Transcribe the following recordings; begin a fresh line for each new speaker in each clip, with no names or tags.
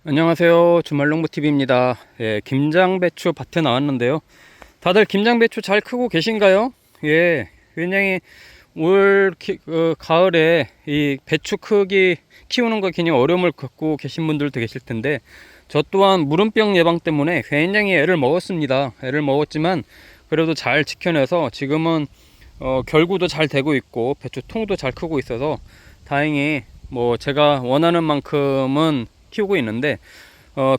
안녕하세요. 주말농부TV입니다. 예, 김장배추 밭에 나왔는데요. 다들 김장배추 잘 크고 계신가요? 예, 굉장히 가을에 이 배추 크기 키우는 거 굉장히 어려움을 겪고 계신 분들도 계실 텐데, 저 또한 무름병 예방 때문에 굉장히 애를 먹었습니다. 애를 먹었지만 그래도 잘 지켜내서 지금은 결구도 잘 되고 있고 배추 통도 잘 크고 있어서 다행히 뭐 제가 원하는 만큼은 키우고 있는데,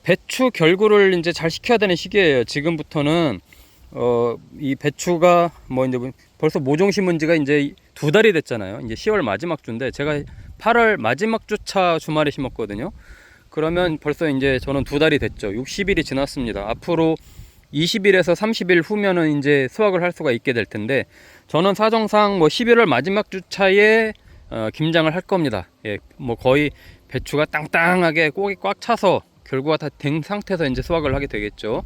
배추 결구를 이제 잘 시켜야 되는 시기예요. 지금부터는 이 배추가 뭐 이제 벌써 모종 심은 지가 이제 2달이 됐잖아요. 이제 10월 마지막 주인데 제가 8월 마지막 주차 주말에 심었거든요. 그러면 벌써 이제 저는 2달이 됐죠. 60일이 지났습니다. 앞으로 20일에서 30일 후면은 이제 수확을 할 수가 있게 될 텐데, 저는 사정상 뭐 11월 마지막 주차에 김장을 할 겁니다. 예, 뭐 거의 배추가 땅땅하게 꼭이 꽉 차서 결구가 다 된 상태에서 이제 수확을 하게 되겠죠.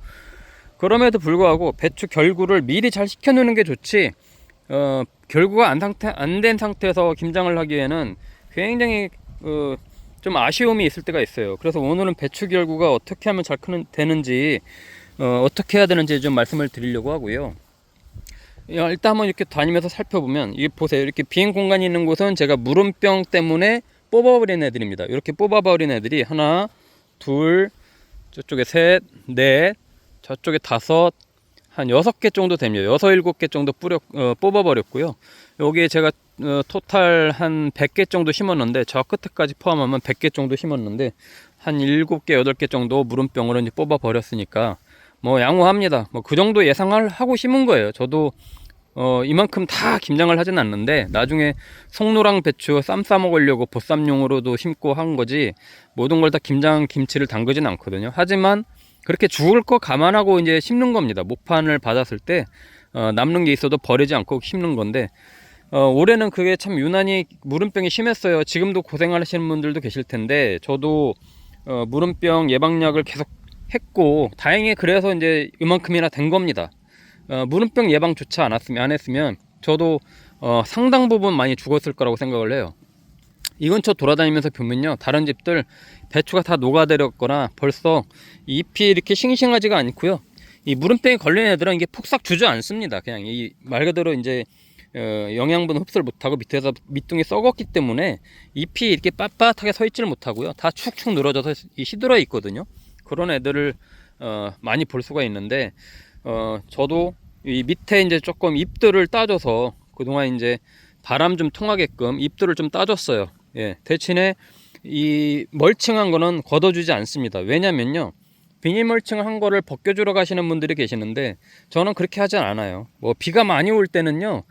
그럼에도 불구하고 배추 결구를 미리 잘 식혀놓는 게 좋지, 결구가 안 된 상태에서 김장을 하기에는 굉장히 좀 아쉬움이 있을 때가 있어요. 그래서 오늘은 배추 결구가 어떻게 하면 잘 되는지, 어떻게 해야 되는지 좀 말씀을 드리려고 하고요. 일단 한번 이렇게 다니면서 살펴보면, 이게 보세요. 이렇게 빈 공간이 있는 곳은 제가 무름병 때문에 뽑아버린 애들입니다. 이렇게 뽑아버린 애들이 하나, 둘, 저쪽에 셋, 넷, 저쪽에 다섯, 한 6개 정도 됩니다. 6, 7개 정도 뽑아버렸고요. 여기에 제가 토탈 한 100개 정도 심었는데, 저 끝에까지 포함하면 100개 정도 심었는데, 한 7개, 8개 정도 무름병으로 이제 뽑아버렸으니까 뭐 양호합니다. 뭐 그 정도 예상을 하고 심은 거예요. 저도 이만큼 다 김장을 하진 않는데, 나중에 송노랑 배추 쌈 싸 먹으려고 보쌈용으로도 심고 한 거지, 모든 걸 다 김장 김치를 담그진 않거든요. 하지만 그렇게 죽을 거 감안하고 이제 심는 겁니다. 목판을 받았을 때 남는 게 있어도 버리지 않고 심는 건데, 올해는 그게 참 유난히 무름병이 심했어요. 지금도 고생하시는 분들도 계실 텐데, 저도 무름병 예방약을 계속 했고 다행히 그래서 이제 이만큼이나 된 겁니다. 무름병 예방조차 안 했으면 저도 상당 부분 많이 죽었을 거라고 생각을 해요. 이 근처 돌아다니면서 보면요, 다른 집들 배추가 다 녹아내렸거나 벌써 잎이 이렇게 싱싱하지가 않고요. 이 무름병이 걸린 애들은 이게 폭삭 주저앉습니다. 그냥 이 말 그대로 이제 영양분 흡수를 못하고 밑에서 밑둥이 썩었기 때문에 잎이 이렇게 빳빳하게 서 있지를 못하고요. 다 축축 늘어져서 시들어 있거든요. 그런 애들을 많이 볼 수가 있는데, 저도 이 밑에 이제 조금 잎들을 따줘서 그동안 이제 바람 좀 통하게끔 잎들을 좀 따줬어요. 예, 대신에 이 멀칭한 거는 걷어주지 않습니다. 왜냐면요, 비닐 멀칭을 한 거를 벗겨주러 가시는 분들이 계시는데 저는 그렇게 하진 않아요. 뭐 비가 많이 올 때는요,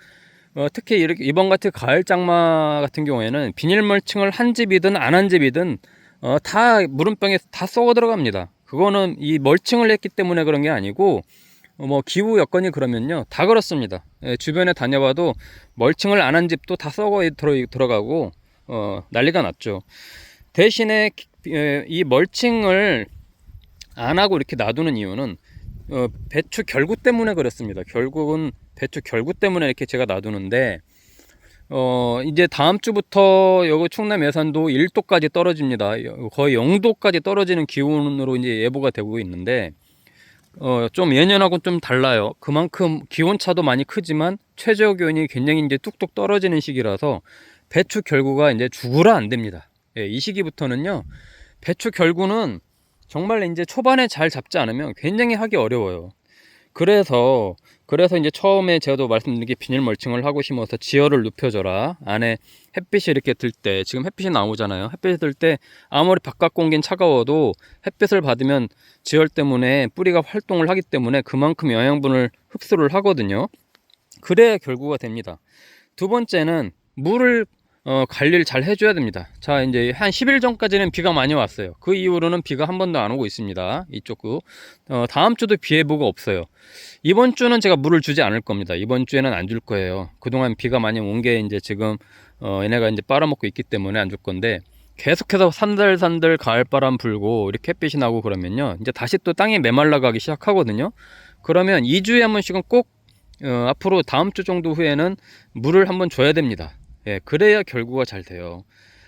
특히 이렇게 이번 같은 가을 장마 같은 경우에는 비닐 멀칭을 한 집이든 안 한 집이든 다 무름병에 다 썩어 들어갑니다. 그거는 이 멀칭을 했기 때문에 그런 게 아니고, 뭐 기후 여건이 그러면요 다 그렇습니다. 예, 주변에 다녀봐도 멀칭을 안 한 집도 다 썩어 들어가고 난리가 났죠. 대신에 이 멀칭을 안 하고 이렇게 놔두는 이유는 배추 결구 때문에 그렇습니다. 결국은 배추 결구 때문에 이렇게 제가 놔두는데, 이제 다음 주부터 여기 충남 예산도 1도까지 떨어집니다. 거의 0도까지 떨어지는 기온으로 이제 예보가 되고 있는데, 좀 예년하고는 좀 달라요. 그만큼 기온차도 많이 크지만 최저 기온이 굉장히 이제 뚝뚝 떨어지는 시기라서 배추 결구가 이제 죽으라 안 됩니다. 예, 이 시기부터는요, 배추 결구는 정말 이제 초반에 잘 잡지 않으면 굉장히 하기 어려워요. 그래서 이제 처음에 제가 말씀드린 게 비닐 멀칭을 하고 심어서 지열을 눕혀줘라. 안에 햇빛이 이렇게 들 때, 지금 햇빛이 나오잖아요. 햇빛이 들 때 아무리 바깥 공기는 차가워도 햇빛을 받으면 지열 때문에 뿌리가 활동을 하기 때문에 그만큼 영양분을 흡수를 하거든요. 그래야 결구가 됩니다. 두 번째는 물을 관리를 잘 해줘야 됩니다. 자, 이제 한 10일 전까지는 비가 많이 왔어요. 그 이후로는 비가 한 번도 안 오고 있습니다. 이쪽 다음 주도 비 예보가 없어요. 이번 주는 제가 물을 주지 않을 겁니다. 이번 주에는 안 줄 거예요. 그동안 비가 많이 온 게 이제 지금 얘네가 이제 빨아먹고 있기 때문에 안 줄 건데, 계속해서 산들산들 가을바람 불고 이렇게 햇빛이 나고 그러면요, 이제 다시 또 땅이 메말라가기 시작하거든요. 그러면 2주에 한 번씩은 꼭 앞으로 다음 주 정도 후에는 물을 한번 줘야 됩니다. 예, 그래야 결구가 잘 돼요.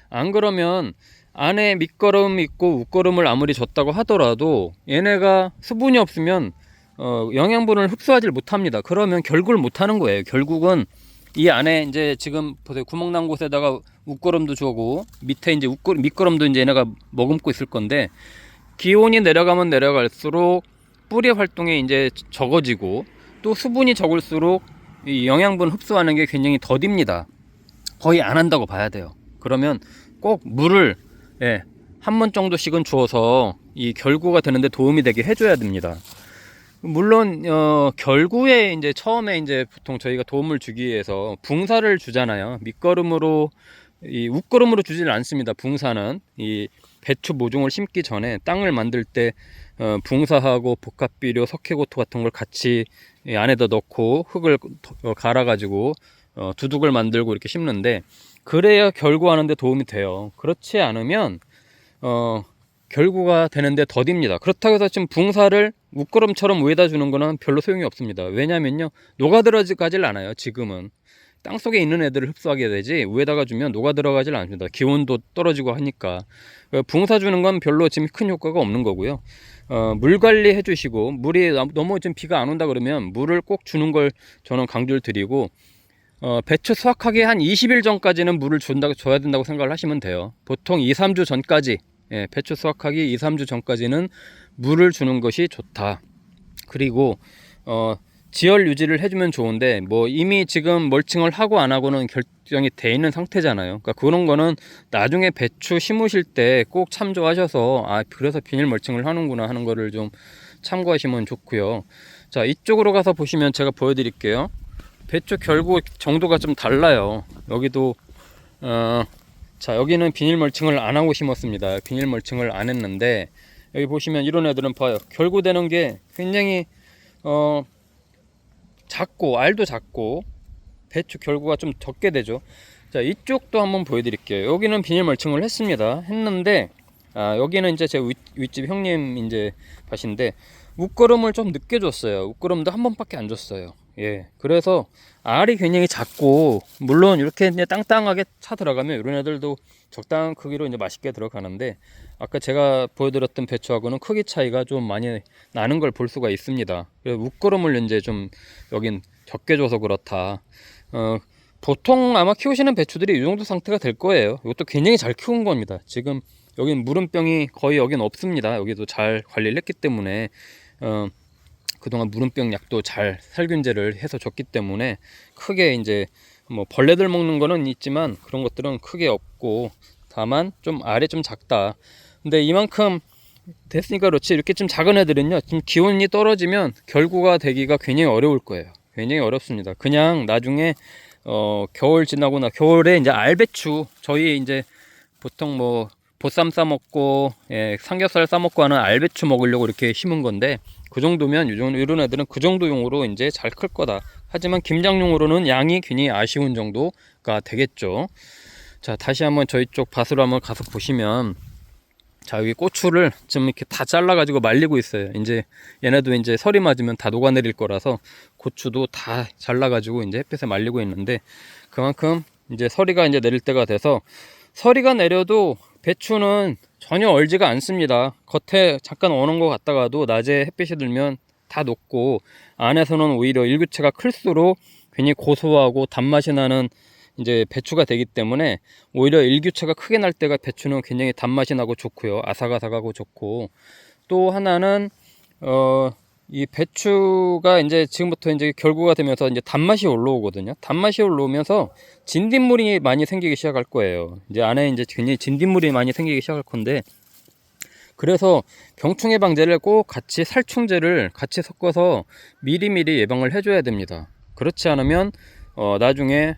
안 그러면 안에 밑거름 있고 웃거름을 아무리 줬다고 하더라도 얘네가 수분이 없으면 영양분을 흡수하지 못합니다. 그러면 결국을 못하는 거예요. 결국은 이 안에 이제 지금 보세요. 구멍 난 곳에다가 웃거름도 주고 밑에 이제 밑거름도 이제 얘네가 머금고 있을 건데, 기온이 내려가면 내려갈수록 뿌리 활동이 이제 적어지고 또 수분이 적을수록 이 영양분 흡수하는 게 굉장히 더딥니다. 거의 안 한다고 봐야 돼요. 그러면 꼭 물을 한 번 정도씩은 주어서 이 결구가 되는데 도움이 되게 해줘야 됩니다. 물론 결구에 이제 처음에 이제 보통 저희가 도움을 주기 위해서 붕사를 주잖아요. 밑거름으로 이 웃거름으로 주지는 않습니다. 붕사는 이 배추 모종을 심기 전에 땅을 만들 때 붕사하고 복합비료, 석회고토 같은 걸 같이 안에다 넣고 흙을 갈아가지고 두둑을 만들고 이렇게 심는데, 그래야 결구하는데 도움이 돼요. 그렇지 않으면 결구가 되는데 더딥니다. 그렇다고 해서 지금 붕사를 웃거름처럼 위에다 주는 거는 별로 소용이 없습니다. 왜냐면요, 녹아들어가질 않아요. 지금은 땅속에 있는 애들을 흡수하게 되지 위에다가 주면 녹아들어가질 않습니다. 기온도 떨어지고 하니까. 붕사 주는 건 별로 지금 큰 효과가 없는 거고요. 물 관리 해주시고, 물이 너무 좀 비가 안 온다 그러면 물을 꼭 주는 걸 저는 강조를 드리고, 배추 수확하기 한 20일 전까지는 물을 줘야 된다고 생각을 하시면 돼요. 보통 2, 3주 전까지, 배추 수확하기 2, 3주 전까지는 물을 주는 것이 좋다. 그리고 지열 유지를 해주면 좋은데, 뭐 이미 지금 멀칭을 하고 안 하고는 결정이 돼 있는 상태잖아요. 그러니까 그런 거는 나중에 배추 심으실 때 꼭 참조하셔서, 그래서 비닐 멀칭을 하는구나 하는 거를 좀 참고하시면 좋고요. 자, 이쪽으로 가서 보시면 제가 보여드릴게요. 배추 결구 정도가 좀 달라요. 여기도 자, 여기는 비닐 멀칭을 안 하고 심었습니다. 비닐 멀칭을 안 했는데, 여기 보시면 이런 애들은 봐요. 결구되는 게 굉장히 작고, 알도 작고 배추 결구가 좀 적게 되죠. 자, 이쪽도 한번 보여드릴게요. 여기는 비닐 멀칭을 했는데 여기는 이제 제 윗집 형님 이제 밭인데, 웃거름을 좀 늦게 줬어요. 웃거름도 한 번밖에 안 줬어요. 그래서 알이 굉장히 작고, 물론 이렇게 이제 땅땅하게 차 들어가면 이런 애들도 적당한 크기로 이제 맛있게 들어가는데, 아까 제가 보여드렸던 배추하고는 크기 차이가 좀 많이 나는 걸 볼 수가 있습니다. 그래서 웃거름을 이제 좀 여긴 적게 줘서 그렇다. 보통 아마 키우시는 배추들이 이 정도 상태가 될 거예요. 이것도 굉장히 잘 키운 겁니다. 지금 여긴 무름병이 거의 여긴 없습니다. 여기도 잘 관리를 했기 때문에 그동안 무름병 약도 잘 살균제를 해서 줬기 때문에 크게 이제 뭐 벌레들 먹는 거는 있지만 그런 것들은 크게 없고, 다만 좀 알이 좀 작다. 근데 이만큼 됐으니까 그렇지, 이렇게 좀 작은 애들은요, 좀 기온이 떨어지면 결구가 되기가 굉장히 어려울 거예요. 굉장히 어렵습니다. 그냥 나중에 겨울 지나고나 겨울에 이제 알배추, 저희 이제 보통 뭐 보쌈 싸 먹고 삼겹살 싸 먹고 하는 알배추 먹으려고 이렇게 심은 건데, 그 정도면 이런 애들은 그 정도용으로 이제 잘 클 거다. 하지만 김장용으로는 양이 굉장히 아쉬운 정도가 되겠죠. 자, 다시 한번 저희 쪽 밭으로 한번 가서 보시면, 자, 여기 고추를 좀 이렇게 다 잘라 가지고 말리고 있어요. 이제 얘네도 이제 설이 맞으면 다 녹아내릴 거라서 고추도 다 잘라 가지고 이제 햇빛에 말리고 있는데, 그만큼 이제 서리가 이제 내릴 때가 돼서, 서리가 내려도 배추는 전혀 얼지가 않습니다. 겉에 잠깐 어는 것 같다가도 낮에 햇빛이 들면 다 녹고, 안에서는 오히려 일교체가 클수록 괜히 고소하고 단맛이 나는 이제 배추가 되기 때문에, 오히려 일교체가 크게 날 때가 배추는 굉장히 단맛이 나고 좋고요. 아삭아삭하고 좋고, 또 하나는 이 배추가 이제 지금부터 이제 결구가 되면서 이제 단맛이 올라오거든요. 단맛이 올라오면서 진딧물이 많이 생기기 시작할 거예요. 이제 안에 이제 굉장히 진딧물이 많이 생기기 시작할 건데, 그래서 병충 예방제를 꼭 같이, 살충제를 같이 섞어서 미리미리 예방을 해줘야 됩니다. 그렇지 않으면 나중에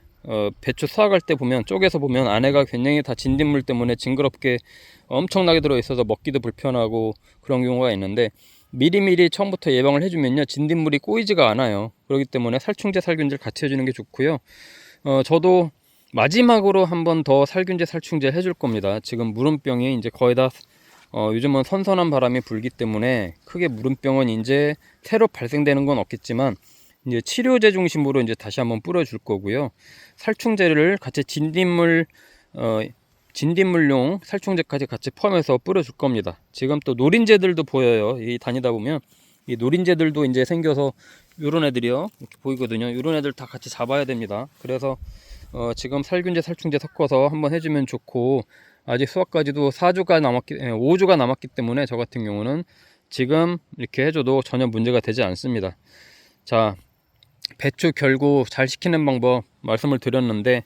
배추 수확할 때 보면, 쪽에서 보면 안에가 굉장히 다 진딧물 때문에 징그럽게 엄청나게 들어있어서 먹기도 불편하고 그런 경우가 있는데, 미리미리 처음부터 예방을 해주면요, 진딧물이 꼬이지가 않아요. 그렇기 때문에 살충제, 살균제를 같이 해주는 게 좋고요. 저도 마지막으로 한 번 더 살균제, 살충제 해줄 겁니다. 지금 무름병이 이제 거의 다 요즘은 선선한 바람이 불기 때문에 크게 무름병은 이제 새로 발생되는 건 없겠지만, 이제 치료제 중심으로 이제 다시 한번 뿌려줄 거고요. 살충제를 같이 진딧물 진딧물용 살충제까지 같이 포함해서 뿌려줄 겁니다. 지금 또 노린재들도 보여요. 이 다니다 보면 이 노린재들도 이제 생겨서 요런 애들이요 이렇게 보이거든요. 요런 애들 다 같이 잡아야 됩니다. 그래서 지금 살균제 살충제 섞어서 한번 해주면 좋고, 아직 수확까지도 5주가 남았기 때문에 저 같은 경우는 지금 이렇게 해줘도 전혀 문제가 되지 않습니다. 자, 배추 결구 잘 시키는 방법 말씀을 드렸는데,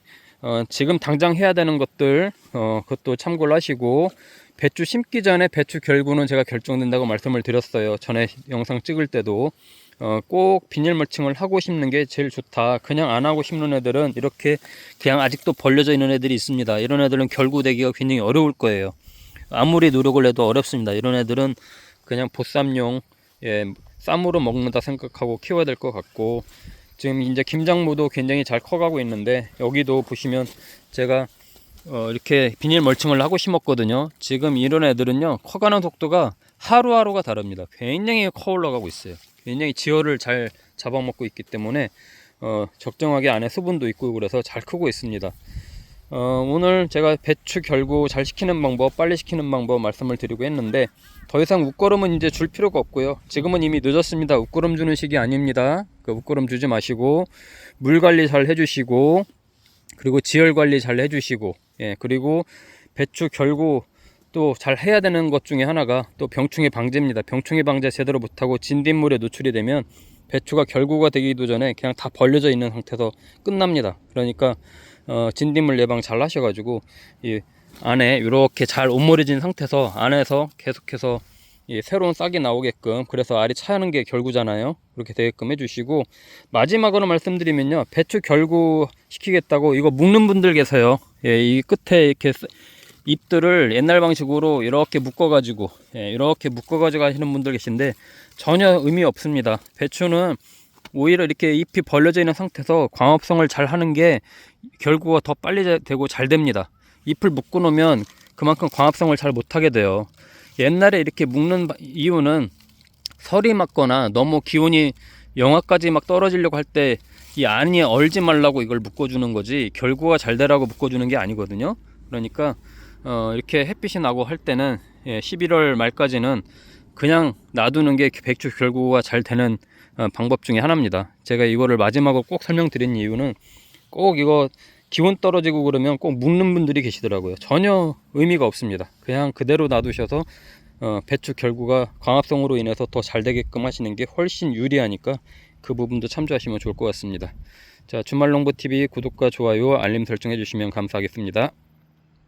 지금 당장 해야 되는 것들 그것도 참고를 하시고, 배추 심기 전에 배추 결구는 제가 결정된다고 말씀을 드렸어요. 전에 영상 찍을 때도 꼭 비닐 멀칭을 하고 심는 게 제일 좋다. 그냥 안 하고 심는 애들은 이렇게 그냥 아직도 벌려져 있는 애들이 있습니다. 이런 애들은 결구되기가 굉장히 어려울 거예요. 아무리 노력을 해도 어렵습니다. 이런 애들은 그냥 보쌈용, 쌈으로 먹는다 생각하고 키워야 될 것 같고, 지금 이제 김장무도 굉장히 잘 커가고 있는데, 여기도 보시면 제가 이렇게 비닐 멀칭을 하고 심었거든요. 지금 이런 애들은요 커가는 속도가 하루하루가 다릅니다. 굉장히 커 올라가고 있어요. 굉장히 지혈을 잘 잡아먹고 있기 때문에 적정하게 안에 수분도 있고 그래서 잘 크고 있습니다. 오늘 제가 배추 결구 잘 시키는 방법, 빨리 시키는 방법 말씀을 드리고 했는데, 더 이상 웃거름은 이제 줄 필요가 없고요. 지금은 이미 늦었습니다. 웃거름 주는 시기 아닙니다. 그 웃거름 주지 마시고 물 관리 잘 해주시고, 그리고 지열 관리 잘 해주시고, 그리고 배추 결구 또 잘 해야 되는 것 중에 하나가 또 병충해 방제입니다. 병충해 방제 제대로 못하고 진딧물에 노출이 되면 배추가 결구가 되기도 전에 그냥 다 벌려져 있는 상태에서 끝납니다. 그러니까 진딧물 예방 잘 하셔가지고 이 안에 이렇게 잘 옷머리진 상태에서 안에서 계속해서 새로운 싹이 나오게끔, 그래서 알이 차는 게 결구잖아요. 그렇게 되게끔 해주시고, 마지막으로 말씀드리면요, 배추 결구 시키겠다고 이거 묶는 분들 계세요. 이 끝에 이렇게 잎들을 옛날 방식으로 이렇게 묶어가지고 하시는 분들 계신데 전혀 의미 없습니다. 배추는 오히려 이렇게 잎이 벌려져 있는 상태에서 광합성을 잘 하는 게 결구가 더 빨리 되고 잘 됩니다. 잎을 묶어 놓으면 그만큼 광합성을 잘 못하게 돼요. 옛날에 이렇게 묶는 이유는 설이 맞거나 너무 기온이 영하까지 막 떨어지려고 할 때 이 안이 얼지 말라고 이걸 묶어주는 거지, 결구가 잘 되라고 묶어주는 게 아니거든요. 그러니까 이렇게 햇빛이 나고 할 때는 11월 말까지는 그냥 놔두는 게 배추 결구가 잘 되는 방법 중에 하나입니다. 제가 이거를 마지막으로 꼭 설명드린 이유는, 꼭 이거 기온 떨어지고 그러면 꼭 묶는 분들이 계시더라고요. 전혀 의미가 없습니다. 그냥 그대로 놔두셔서 배추 결구가 광합성으로 인해서 더 잘 되게끔 하시는 게 훨씬 유리하니까 그 부분도 참조하시면 좋을 것 같습니다. 자, 주말농부TV 구독과 좋아요, 알림 설정해 주시면 감사하겠습니다.